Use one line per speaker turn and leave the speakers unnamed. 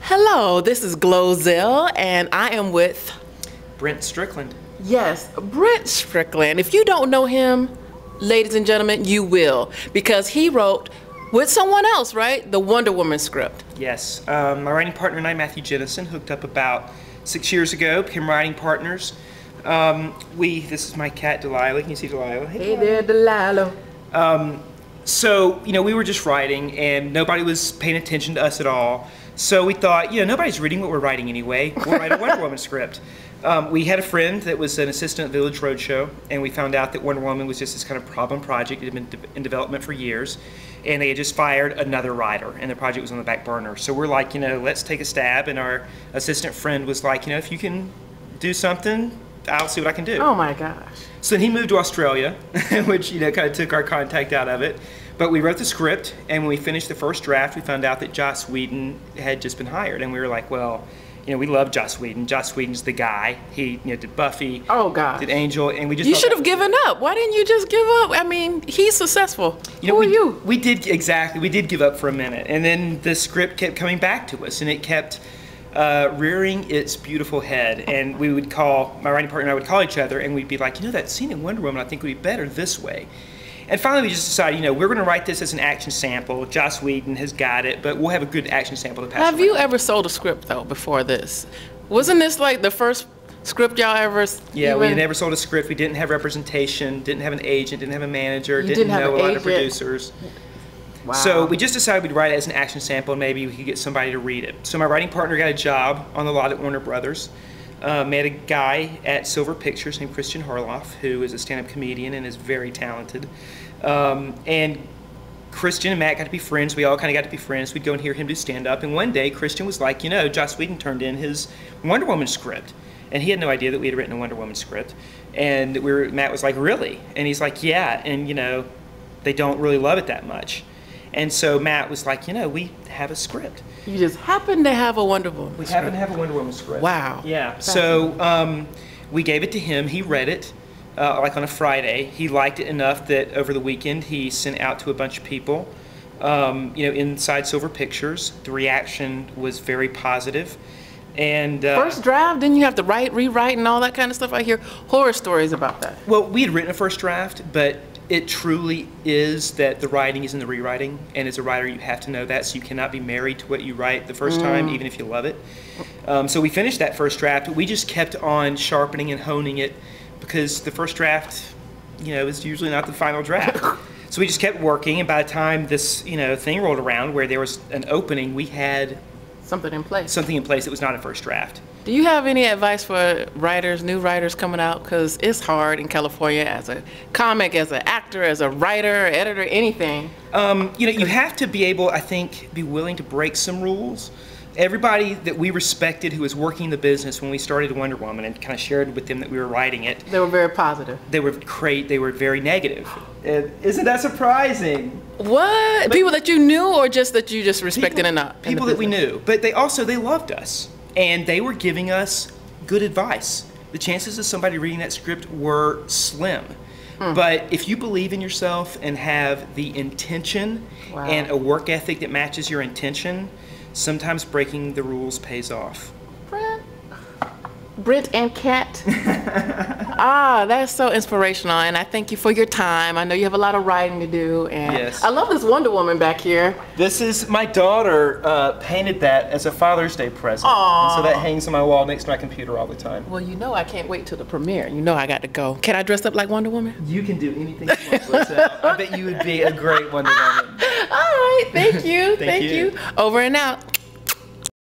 Hello, this is GloZell, and I am with
Brent Strickland.
Yes, Brent Strickland. If you don't know him, ladies and gentlemen, you will, because he wrote with someone else, right? The Wonder Woman script.
Yes, my writing partner and I, Matthew Jennison, hooked up about 6 years ago, became writing partners. This is my cat Delilah. Can you see Delilah?
Hey there, Delilah.
So, we were just writing and nobody was paying attention to us at all. So we thought, nobody's reading what we're writing anyway. We'll write a Wonder Woman script. We had a friend that was an assistant at Village Roadshow, and we found out that Wonder Woman was just this kind of problem project. It had been in development for years, and they had just fired another writer, and the project was on the back burner. So we're like, let's take a stab, and our assistant friend was like, if you can do something, I'll see what I can do.
Oh my gosh.
So then he moved to Australia, which, kind of took our contact out of it. But we wrote the script, and when we finished the first draft, we found out that Joss Whedon had just been hired. And we were like, well, we love Joss Whedon. Joss Whedon's the guy. He did Buffy,
oh God,
did Angel, and we just...
You should have given up. Why didn't you just give up? I mean, he's successful. Who are you?
We did, exactly. We did give up for a minute. And then the script kept coming back to us, and it kept rearing its beautiful head. And we would call, my writing partner and I would call each other, and we'd be like, that scene in Wonder Woman I think would be better this way. And finally we just decided, we're going to write this as an action sample. Joss Whedon has got it, but we'll have a good action sample to pass
Have you ever sold a script, though, before this? Wasn't this like the first script y'all ever...
Yeah, we never sold a script. We didn't have representation, didn't have an agent, didn't have a manager, didn't know a lot of producers.
Wow.
So we just decided we'd write it as an action sample, and maybe we could get somebody to read it. So my writing partner got a job on the lot at Warner Brothers. Met a guy at Silver Pictures named Christian Harloff, who is a stand-up comedian and is very talented. And Christian and Matt got to be friends. We all kind of got to be friends. We'd go and hear him do stand-up. And one day, Christian was like, Joss Whedon turned in his Wonder Woman script. And he had no idea that we had written a Wonder Woman script. And Matt was like, really? And he's like, yeah. And, they don't really love it that much. And so Matt was like, we have a script.
You just happen to have a Wonder Woman script.
We happen to have a Wonder Woman script.
Wow.
Yeah. So we gave it to him. He read it like on a Friday. He liked it enough that over the weekend he sent out to a bunch of people, inside Silver Pictures. The reaction was very positive. And
first draft, didn't you have to write, rewrite, and all that kind of stuff? I hear horror stories about that.
Well, we had written a first draft, but it truly is that the writing is in the rewriting, and as a writer you have to know that, so you cannot be married to what you write the first time, even if you love it. So we finished that first draft, but we just kept on sharpening and honing it, because the first draft, is usually not the final draft. So we just kept working, and by the time this, thing rolled around where there was an opening, we had
something in place.
Something in place that was not a first draft.
Do you have any advice for writers, new writers coming out? Because it's hard in California as a comic, as an actor, as a writer, editor, anything.
You have to be able, I think, be willing to break some rules. Everybody that we respected who was working in the business when we started Wonder Woman and kind of shared with them that we were writing it.
They were very positive.
They were great. They were very negative. Isn't that surprising?
What? But people that you knew, or just that you just respected enough?
People that we knew. But they loved us. And they were giving us good advice. The chances of somebody reading that script were slim. But if you believe in yourself and have the intention and a work ethic that matches your intention, sometimes breaking the rules pays off.
Brent and Kat. That's so inspirational, and I thank you for your time. I know you have a lot of writing to do, and
yes.
I love this Wonder Woman back here.
This is, my daughter painted that as a Father's Day present. And so that hangs on my wall next to my computer all the time.
Well, I can't wait till the premiere. I got to go. Can I dress up like Wonder Woman?
You can do anything you want, GloZell. I bet you would be a great Wonder Woman.
All right, thank you.
Thank you.
Over and out.